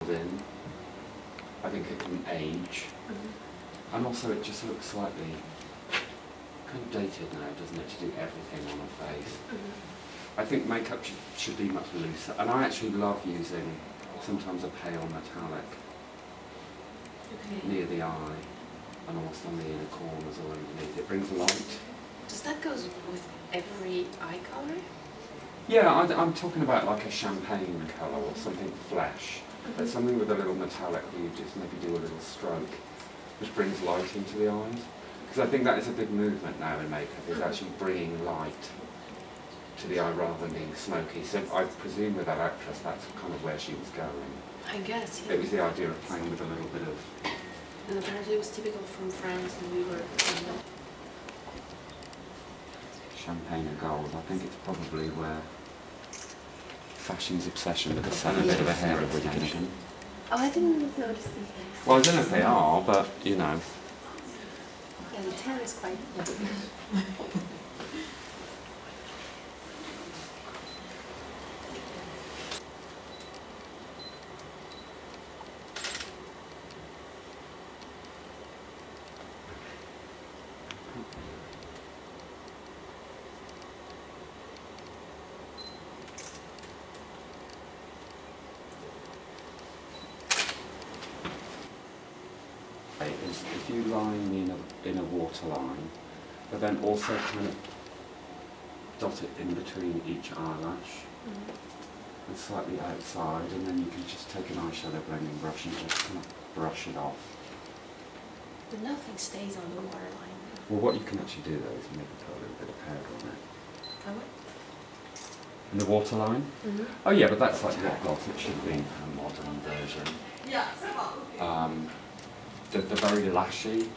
filled in. I think it can age. And also it just looks slightly kind of dated now, doesn't it, to do everything on a face. I think makeup should be much looser. And I actually love using sometimes a pale metallic near the eye and also on the inner corners or underneath. It brings light. Does that go with every eye color? Yeah, I'm talking about like a champagne colour or something flesh. But something with a little metallic where you just maybe do a little stroke, which brings light into the eyes. Because I think that is a big movement now in makeup, is actually bringing light to the eye rather than being smoky. So I presume with that actress, that's kind of where she was going. I guess, yeah. It was the idea of playing with a little bit of... And apparently it was typical from France, and we were... Champagne and gold. I think it's probably where fashion's obsession with the sun, a bit of a hair retention. Oh, I didn't notice these things. Well, I don't know if they are, but, you know. Yeah, the tan is quite... Is if you line in a waterline, but then also kind of dot it in between each eyelash and slightly outside, and then you can just take an eyeshadow blending brush and just kind of brush it off. But nothing stays on the waterline. Well, what you can actually do though is maybe put a little bit of powder on it. Oh, what? In the waterline? Oh yeah, but that's like lip gloss. It should be a modern version. The very lashy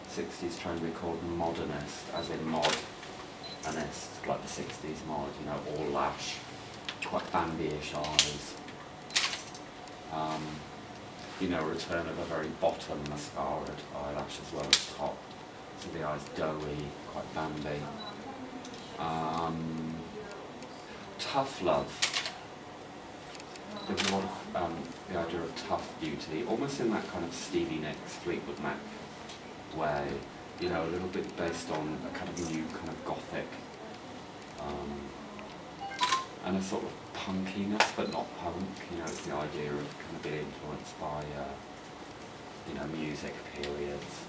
60s trying to be called modernist, as in mod-anist, like the 60s mod, you know, all lash, quite Bambi-ish eyes. You know, return of a very bottom mascaraed eyelash as well as top. So the eye's doughy, quite Bambi. Tough love. There's a lot of the idea of tough beauty, almost in that kind of Stevie Nicks, Fleetwood Mac way, you know, a little bit based on a kind of new kind of gothic, and a sort of punkiness, but not punk, you know, it's the idea of kind of being influenced by, you know, music periods.